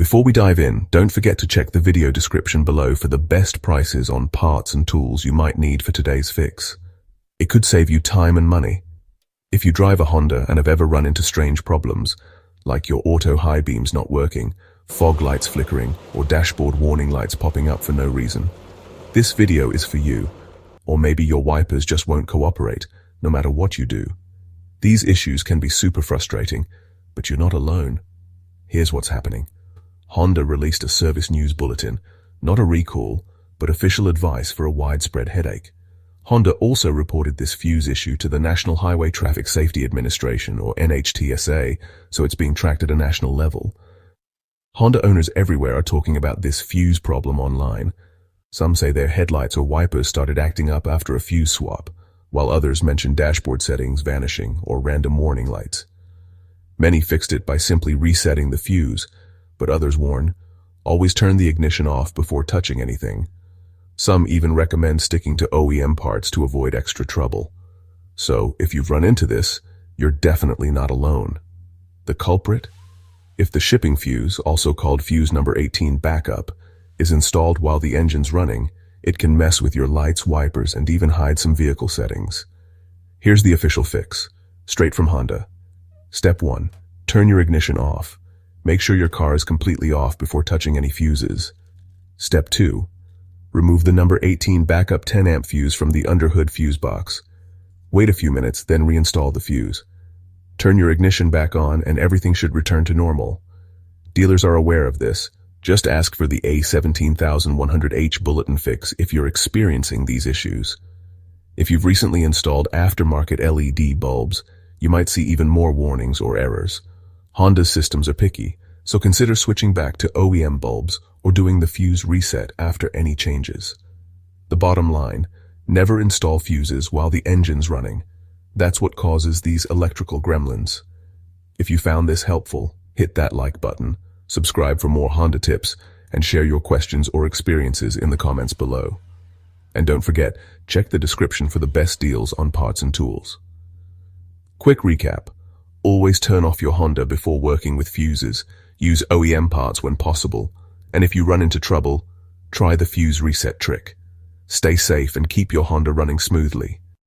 Before we dive in, don't forget to check the video description below for the best prices on parts and tools you might need for today's fix. It could save you time and money. If you drive a Honda and have ever run into strange problems, like your auto high beams not working, fog lights flickering, or dashboard warning lights popping up for no reason, this video is for you. Or maybe your wipers just won't cooperate, no matter what you do. These issues can be super frustrating, but you're not alone. Here's what's happening. Honda released a service news bulletin, not a recall, but official advice for a widespread headache. Honda also reported this fuse issue to the National Highway Traffic Safety Administration, or NHTSA, so it's being tracked at a national level. Honda owners everywhere are talking about this fuse problem online. Some say their headlights or wipers started acting up after a fuse swap, while others mention dashboard settings vanishing or random warning lights. Many fixed it by simply resetting the fuse, but others warn, always turn the ignition off before touching anything. Some even recommend sticking to OEM parts to avoid extra trouble. So, if you've run into this, you're definitely not alone. The culprit? If the shipping fuse, also called fuse number 18 backup, is installed while the engine's running, it can mess with your lights, wipers, and even hide some vehicle settings. Here's the official fix, straight from Honda. Step 1. Turn your ignition off. Make sure your car is completely off before touching any fuses. Step 2. Remove the number 18 backup 10 amp fuse from the underhood fuse box. Wait a few minutes, then reinstall the fuse. Turn your ignition back on and everything should return to normal. Dealers are aware of this. Just ask for the A17100H Bulletin fix if you're experiencing these issues. If you've recently installed aftermarket LED bulbs, you might see even more warnings or errors. Honda's systems are picky, so consider switching back to OEM bulbs or doing the fuse reset after any changes. The bottom line, never install fuses while the engine's running. That's what causes these electrical gremlins. If you found this helpful, hit that like button, subscribe for more Honda tips, and share your questions or experiences in the comments below. And don't forget, check the description for the best deals on parts and tools. Quick recap. Always turn off your Honda before working with fuses. Use OEM parts when possible. And if you run into trouble, try the fuse reset trick. Stay safe and keep your Honda running smoothly.